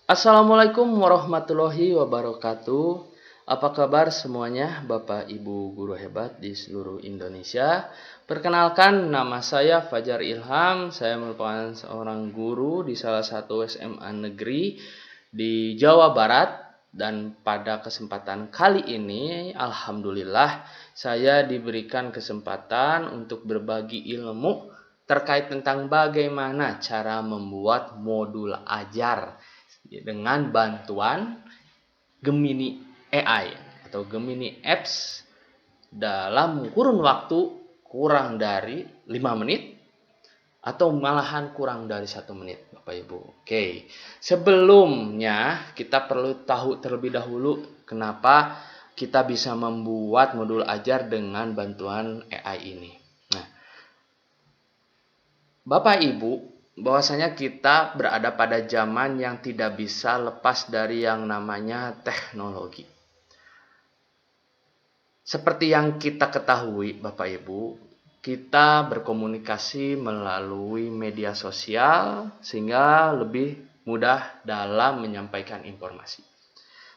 Assalamualaikum warahmatullahi wabarakatuh. Apa kabar semuanya, Bapak Ibu guru hebat di seluruh Indonesia? Perkenalkan, nama saya Fajar Ilham. Saya merupakan seorang guru di salah satu SMA negeri di Jawa Barat. Dan pada kesempatan kali ini, alhamdulillah, saya diberikan kesempatan untuk berbagi ilmu terkait tentang bagaimana cara membuat modul ajar dengan bantuan Gemini AI atau Gemini Apps dalam kurun waktu kurang dari 5 menit atau malahan kurang dari 1 menit, Bapak Ibu. Oke, sebelumnya kita perlu tahu terlebih dahulu kenapa kita bisa membuat modul ajar dengan bantuan AI ini. Nah, Bapak Ibu, bahwasanya kita berada pada zaman yang tidak bisa lepas dari yang namanya teknologi. Seperti yang kita ketahui, Bapak Ibu, kita berkomunikasi melalui media sosial sehingga lebih mudah dalam menyampaikan informasi.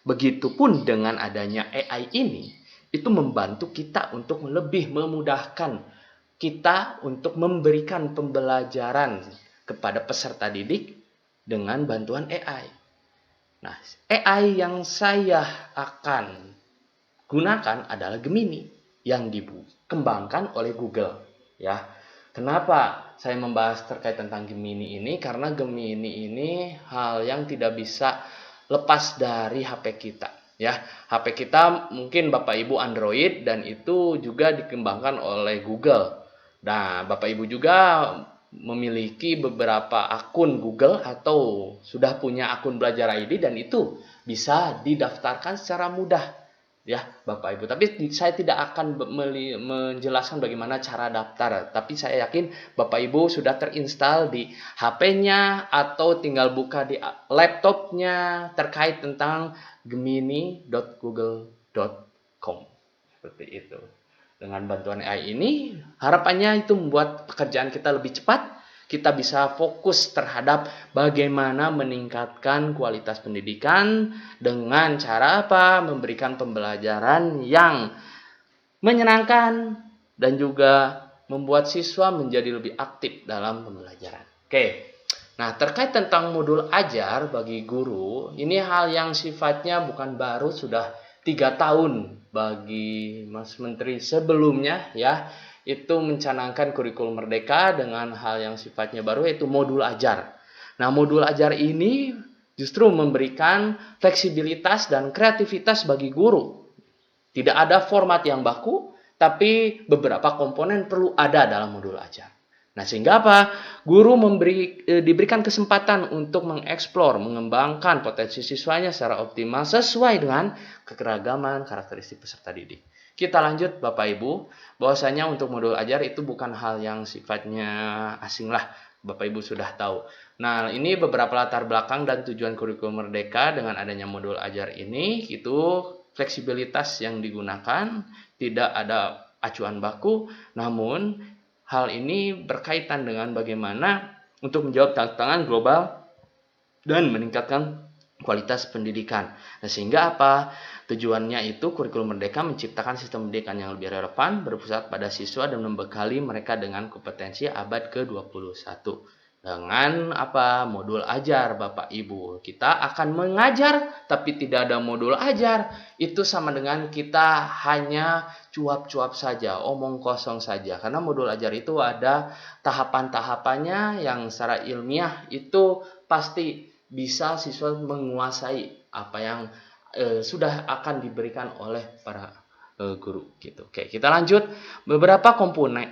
Begitupun dengan adanya AI ini, itu membantu kita untuk lebih memudahkan kita untuk memberikan pembelajaran kepada peserta didik dengan bantuan AI. Nah, AI yang saya akan gunakan adalah Gemini yang dikembangkan oleh Google, ya. Kenapa saya membahas terkait tentang Gemini ini? Karena Gemini ini hal yang tidak bisa lepas dari HP kita, ya. HP kita mungkin Bapak Ibu Android dan itu juga dikembangkan oleh Google. Nah, Bapak Ibu juga memiliki beberapa akun Google atau sudah punya akun Belajar ID dan itu bisa didaftarkan secara mudah, ya Bapak Ibu. Tapi saya tidak akan menjelaskan bagaimana cara daftar, tapi saya yakin Bapak Ibu sudah terinstall di HP-nya atau tinggal buka di laptopnya terkait tentang gemini.google.com, seperti itu. Dengan bantuan AI ini, harapannya itu membuat pekerjaan kita lebih cepat. Kita bisa fokus terhadap bagaimana meningkatkan kualitas pendidikan dengan cara apa? Memberikan pembelajaran yang menyenangkan dan juga membuat siswa menjadi lebih aktif dalam pembelajaran. Oke. Nah, terkait tentang modul ajar bagi guru, ini hal yang sifatnya bukan baru, sudah 3 tahun bagi Mas Menteri sebelumnya, ya, itu mencanangkan kurikulum merdeka dengan hal yang sifatnya baru, yaitu modul ajar. Nah, modul ajar ini justru memberikan fleksibilitas dan kreativitas bagi guru. Tidak ada format yang baku, tapi beberapa komponen perlu ada dalam modul ajar. Nah, sehingga apa? Guru diberikan kesempatan untuk mengeksplor, mengembangkan potensi siswanya secara optimal sesuai dengan kekeragaman karakteristik peserta didik. Kita lanjut Bapak Ibu, bahwasanya untuk modul ajar itu bukan hal yang sifatnya asing lah. Bapak Ibu sudah tahu. Nah, ini beberapa latar belakang dan tujuan kurikulum merdeka dengan adanya modul ajar ini, itu fleksibilitas yang digunakan, tidak ada acuan baku, namun hal ini berkaitan dengan bagaimana untuk menjawab tantangan global dan meningkatkan kualitas pendidikan. Nah, sehingga apa? Tujuannya itu kurikulum merdeka menciptakan sistem pendidikan yang lebih relevan, berpusat pada siswa dan membekali mereka dengan kompetensi abad ke-21. Dengan apa? Modul ajar, Bapak Ibu. Kita akan mengajar tapi tidak ada modul ajar. Itu sama dengan kita hanya cuap-cuap saja, omong kosong saja. Karena modul ajar itu ada tahapan-tahapannya yang secara ilmiah itu pasti bisa siswa menguasai apa yang sudah akan diberikan oleh para guru gitu. Oke, kita lanjut. Beberapa komponen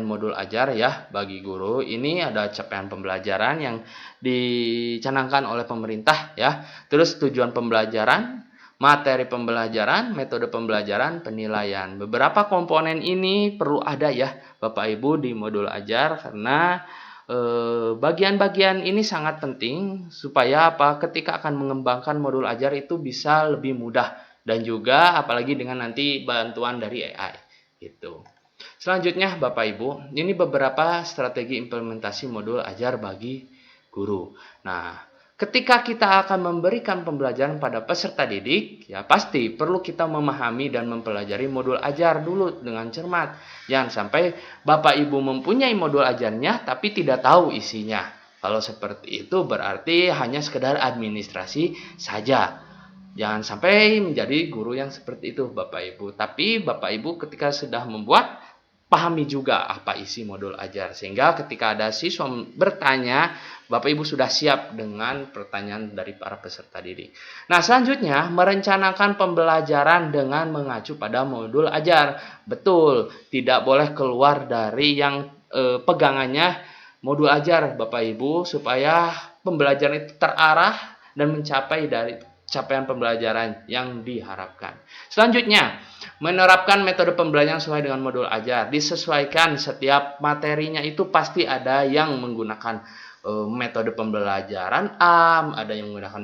modul ajar ya bagi guru. Ini ada capaian pembelajaran yang dicanangkan oleh pemerintah ya. Terus tujuan pembelajaran, materi pembelajaran, metode pembelajaran, penilaian. Beberapa komponen ini perlu ada ya Bapak Ibu di modul ajar karena bagian-bagian ini sangat penting supaya apa? Ketika akan mengembangkan modul ajar itu bisa lebih mudah dan juga apalagi dengan nanti bantuan dari AI gitu. Selanjutnya Bapak Ibu, ini beberapa strategi implementasi modul ajar bagi guru. Nah, Ketika kita akan memberikan pembelajaran pada peserta didik, ya pasti perlu kita memahami dan mempelajari modul ajar dulu dengan cermat. Jangan sampai Bapak Ibu mempunyai modul ajarnya tapi tidak tahu isinya. Kalau seperti itu berarti hanya sekedar administrasi saja. Jangan sampai menjadi guru yang seperti itu Bapak Ibu. Tapi Bapak Ibu ketika sudah membuat, pahami juga apa isi modul ajar. Sehingga ketika ada siswa bertanya, Bapak Ibu sudah siap dengan pertanyaan dari para peserta didik. Nah, selanjutnya merencanakan pembelajaran dengan mengacu pada modul ajar. Betul, tidak boleh keluar dari yang pegangannya modul ajar Bapak Ibu supaya pembelajaran itu terarah dan mencapai dari capaian pembelajaran yang diharapkan. Selanjutnya, menerapkan metode pembelajaran sesuai dengan modul ajar. Disesuaikan setiap materinya itu pasti ada yang menggunakan metode pembelajaran A, ada yang menggunakan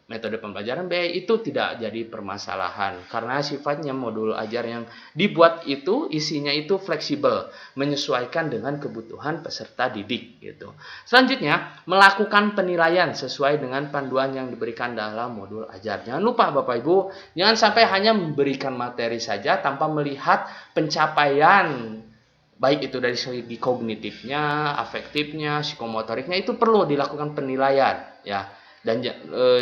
metode pembelajaran B. Itu tidak jadi permasalahan karena sifatnya modul ajar yang dibuat itu isinya itu fleksibel, menyesuaikan dengan kebutuhan peserta didik gitu. Selanjutnya, melakukan penilaian sesuai dengan panduan yang diberikan dalam modul ajar. Jangan lupa Bapak Ibu, jangan sampai hanya memberikan materi saja tanpa melihat pencapaian baik itu dari segi kognitifnya, afektifnya, psikomotoriknya, itu perlu dilakukan penilaian ya. Dan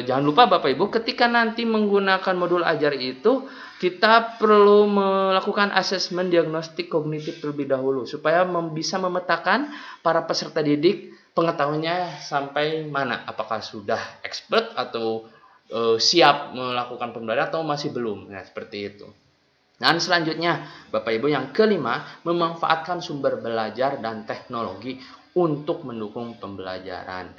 jangan lupa Bapak Ibu, ketika nanti menggunakan modul ajar itu kita perlu melakukan asesmen diagnostik kognitif terlebih dahulu supaya bisa memetakan para peserta didik pengetahuannya sampai mana, apakah sudah expert atau siap melakukan pembelajaran atau masih belum. Nah, seperti itu. Dan selanjutnya, Bapak Ibu, yang kelima, memanfaatkan sumber belajar dan teknologi untuk mendukung pembelajaran.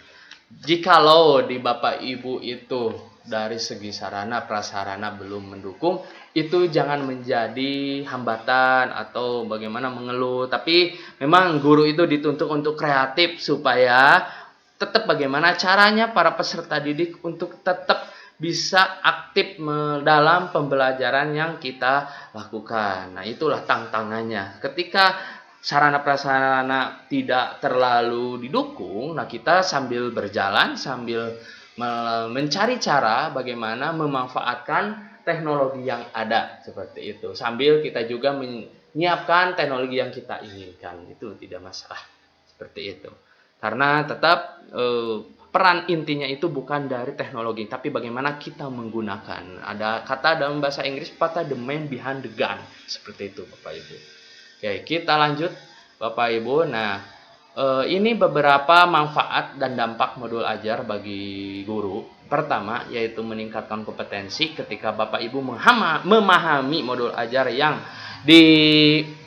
Jikalau di Bapak Ibu itu dari segi sarana prasarana belum mendukung, itu jangan menjadi hambatan atau bagaimana mengeluh. Tapi memang guru itu dituntut untuk kreatif supaya tetap bagaimana caranya para peserta didik untuk tetap bisa aktif dalam pembelajaran yang kita lakukan. Nah, itulah tantangannya. Ketika sarana prasarana tidak terlalu didukung, nah kita sambil berjalan, sambil mencari cara bagaimana memanfaatkan teknologi yang ada seperti itu. Sambil kita juga menyiapkan teknologi yang kita inginkan. Itu tidak masalah. Seperti itu. Karena tetap peran intinya itu bukan dari teknologi, tapi bagaimana kita menggunakan. Ada kata dalam bahasa Inggris, kata the man behind the gun. Seperti itu Bapak Ibu. Oke, kita lanjut Bapak Ibu. Nah, ini beberapa manfaat dan dampak modul ajar bagi guru. Pertama, yaitu meningkatkan kompetensi ketika Bapak Ibu memahami modul ajar yang digunakan,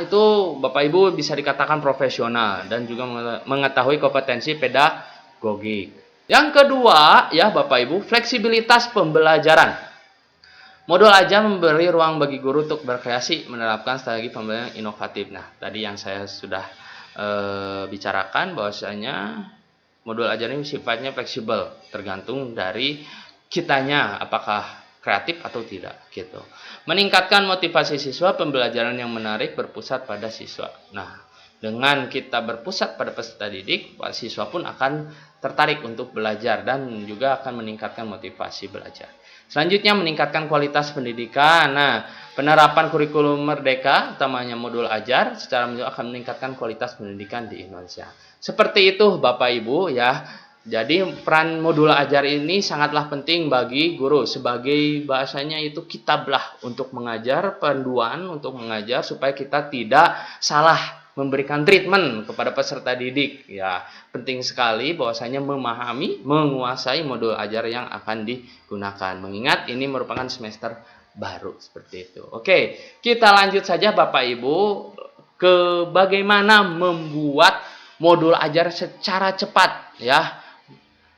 itu Bapak Ibu bisa dikatakan profesional dan juga mengetahui kompetensi pedagogik. Yang kedua, ya Bapak Ibu, fleksibilitas pembelajaran. Modul ajar memberi ruang bagi guru untuk berkreasi, menerapkan strategi pembelajaran inovatif. Nah, tadi yang saya sudah bicarakan bahwasanya modul ajar ini sifatnya fleksibel, tergantung dari kitanya apakah kreatif atau tidak gitu. Meningkatkan motivasi siswa, pembelajaran yang menarik berpusat pada siswa. Nah, dengan kita berpusat pada peserta didik, siswa pun akan tertarik untuk belajar dan juga akan meningkatkan motivasi belajar. Selanjutnya, meningkatkan kualitas pendidikan. Nah, penerapan kurikulum merdeka, utamanya modul ajar, secara menyeluruh akan meningkatkan kualitas pendidikan di Indonesia. Seperti itu Bapak Ibu ya. Jadi peran modul ajar ini sangatlah penting bagi guru, sebagai bahasanya itu kitablah untuk mengajar, panduan untuk mengajar supaya kita tidak salah memberikan treatment kepada peserta didik. Ya, penting sekali bahwasanya memahami, menguasai modul ajar yang akan digunakan. Mengingat ini merupakan semester baru seperti itu. Oke, kita lanjut saja Bapak Ibu ke bagaimana membuat modul ajar secara cepat ya.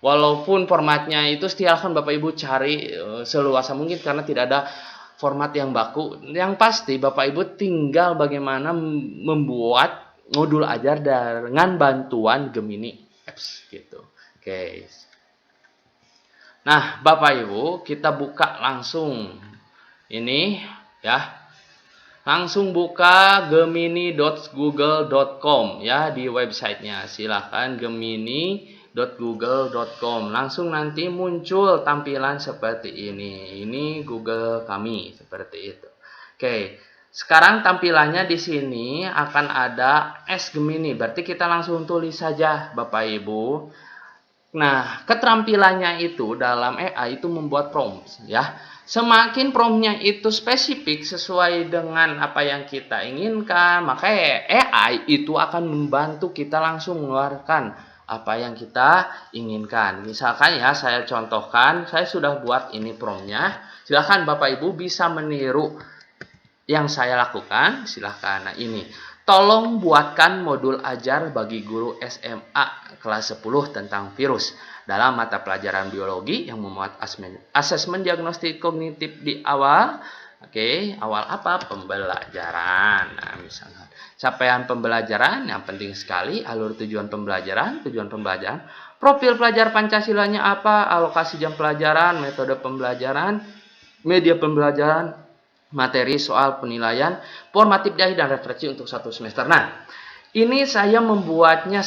Walaupun formatnya itu silakan Bapak Ibu cari seluasa mungkin karena tidak ada format yang baku. Yang pasti Bapak Ibu tinggal bagaimana membuat modul ajar dengan bantuan Gemini Apps gitu. Oke. Nah, Bapak Ibu, kita buka langsung ini ya. Langsung buka gemini.google.com ya di websitenya. Silahkan Gemini www.google.com. Langsung nanti muncul tampilan seperti ini. Ini Google kami, seperti itu. Oke, sekarang tampilannya di sini akan ada Ask Gemini. Berarti kita langsung tulis saja, Bapak Ibu. Nah, keterampilannya itu dalam AI itu membuat prompt, ya. Semakin promptnya itu spesifik sesuai dengan apa yang kita inginkan, maka AI itu akan membantu kita langsung mengeluarkan apa yang kita inginkan. Misalkan ya, saya contohkan, saya sudah buat ini promptnya. Silahkan Bapak Ibu bisa meniru yang saya lakukan, silahkan. Nah ini, tolong buatkan modul ajar bagi guru SMA kelas 10 tentang virus dalam mata pelajaran biologi yang memuat asesmen diagnostik kognitif di awal. Oke, awal apa? Pembelajaran. Nah, misalnya capaian pembelajaran yang penting sekali, alur tujuan pembelajaran, profil pelajar Pancasilanya apa, alokasi jam pelajaran, metode pembelajaran, media pembelajaran, materi soal penilaian, formatif dai dan referensi untuk satu semester. Nah, ini saya membuatnya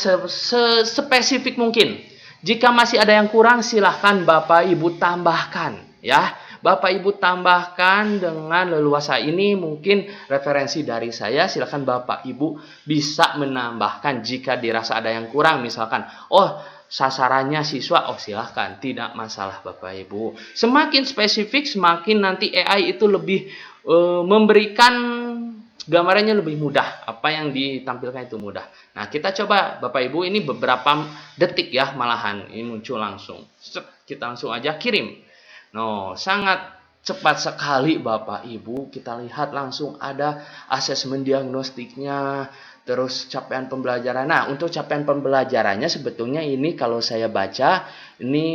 spesifik mungkin. Jika masih ada yang kurang, silahkan Bapak Ibu tambahkan, ya. Bapak Ibu tambahkan dengan leluasa. Ini mungkin referensi dari saya. Silahkan Bapak Ibu bisa menambahkan jika dirasa ada yang kurang. Misalkan, oh sasarannya siswa, oh silahkan, tidak masalah Bapak Ibu. Semakin spesifik, semakin nanti AI itu lebih memberikan gambarannya lebih mudah. Apa yang ditampilkan itu mudah. Nah, kita coba Bapak Ibu, ini beberapa detik ya, malahan ini muncul langsung. Kita langsung aja kirim. No, sangat cepat sekali Bapak Ibu. Kita lihat langsung ada asesmen diagnostiknya, terus capaian pembelajaran. Nah, untuk capaian pembelajarannya sebetulnya ini kalau saya baca ini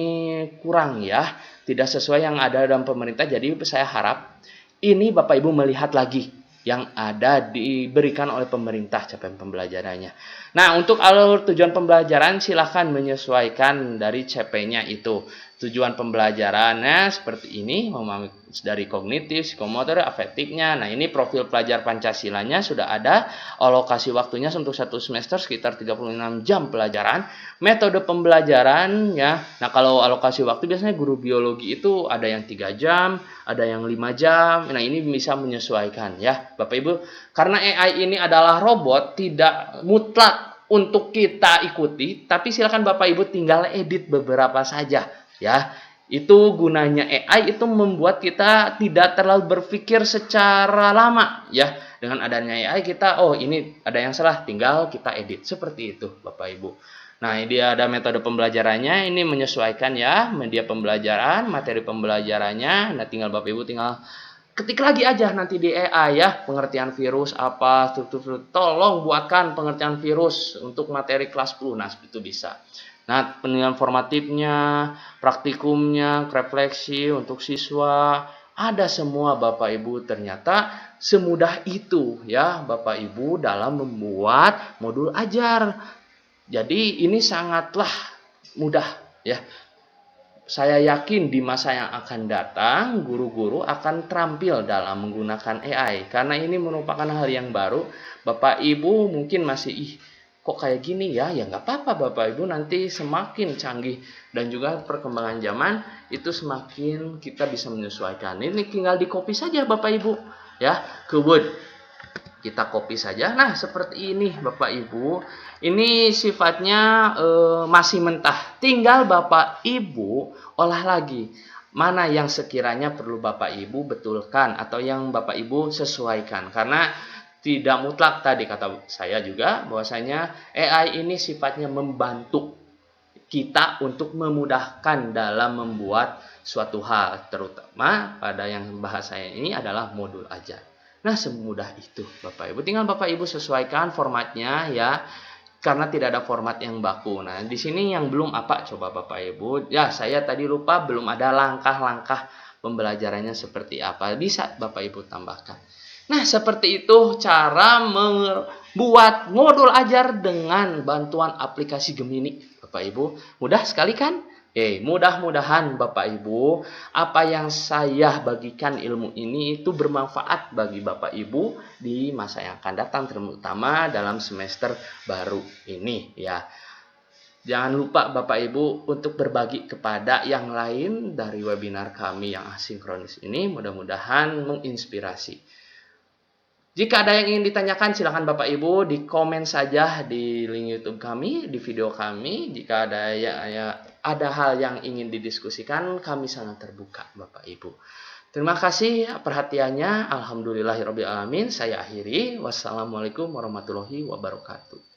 kurang ya, tidak sesuai yang ada dalam pemerintah. Jadi saya harap ini Bapak Ibu melihat lagi yang ada diberikan oleh pemerintah capaian pembelajarannya. Nah, untuk alur tujuan pembelajaran silahkan menyesuaikan dari CP-nya itu. Tujuan pembelajarannya seperti ini, memahami dari kognitif, psikomotor, afektifnya. Nah, ini profil pelajar Pancasilanya sudah ada. Alokasi waktunya untuk satu semester sekitar 36 jam pelajaran. Metode pembelajaran ya. Nah, kalau alokasi waktu biasanya guru biologi itu ada yang 3 jam, ada yang 5 jam. Nah, ini bisa menyesuaikan ya, Bapak Ibu. Karena AI ini adalah robot, tidak mutlak untuk kita ikuti, tapi silakan Bapak Ibu tinggal edit beberapa saja ya. Itu gunanya AI itu membuat kita tidak terlalu berpikir secara lama ya. Dengan adanya AI kita, oh ini ada yang salah, tinggal kita edit. Seperti itu Bapak Ibu. Nah, ini ada metode pembelajarannya, ini menyesuaikan ya, media pembelajaran, materi pembelajarannya. Nah, tinggal Bapak Ibu tinggal ketik lagi aja nanti di AI ya, pengertian virus apa, struktur. Tolong buatkan pengertian virus untuk materi kelas 10. Nah, itu bisa. Nah, penilaian formatifnya, praktikumnya, refleksi untuk siswa, ada semua Bapak Ibu. Ternyata semudah itu ya Bapak Ibu dalam membuat modul ajar. Jadi ini sangatlah mudah ya. Saya yakin di masa yang akan datang, guru-guru akan terampil dalam menggunakan AI. Karena ini merupakan hal yang baru. Bapak Ibu mungkin masih, kok kayak gini ya? Ya nggak apa-apa Bapak Ibu, nanti semakin canggih. Dan juga perkembangan zaman, itu semakin kita bisa menyesuaikan. Ini tinggal di copy saja Bapak Ibu. Ya, ke Word. Kita copy saja. Nah, seperti ini Bapak Ibu. Ini sifatnya masih mentah. Tinggal Bapak Ibu olah lagi. Mana yang sekiranya perlu Bapak Ibu betulkan atau yang Bapak Ibu sesuaikan. Karena tidak mutlak tadi kata saya juga bahwasanya AI ini sifatnya membantu kita untuk memudahkan dalam membuat suatu hal. Terutama pada yang bahas saya ini adalah modul ajar. Nah, semudah itu Bapak Ibu. Tinggal Bapak Ibu sesuaikan formatnya ya. Karena tidak ada format yang baku. Nah, di sini yang belum apa coba Bapak Ibu. Ya, saya tadi lupa belum ada langkah-langkah pembelajarannya seperti apa. Bisa Bapak Ibu tambahkan. Nah, seperti itu cara membuat modul ajar dengan bantuan aplikasi Gemini. Bapak Ibu, mudah sekali kan? Mudah-mudahan Bapak Ibu, apa yang saya bagikan ilmu ini itu bermanfaat bagi Bapak Ibu di masa yang akan datang, terutama dalam semester baru ini ya. Jangan lupa Bapak Ibu untuk berbagi kepada yang lain dari webinar kami yang asinkronis ini. Mudah-mudahan menginspirasi. Jika ada yang ingin ditanyakan, silakan Bapak Ibu di komen saja di link YouTube kami, di video kami. Jika ada hal yang ingin didiskusikan, kami sangat terbuka Bapak Ibu. Terima kasih perhatiannya. Alhamdulillahirrabbilalamin. Saya akhiri. Wassalamualaikum warahmatullahi wabarakatuh.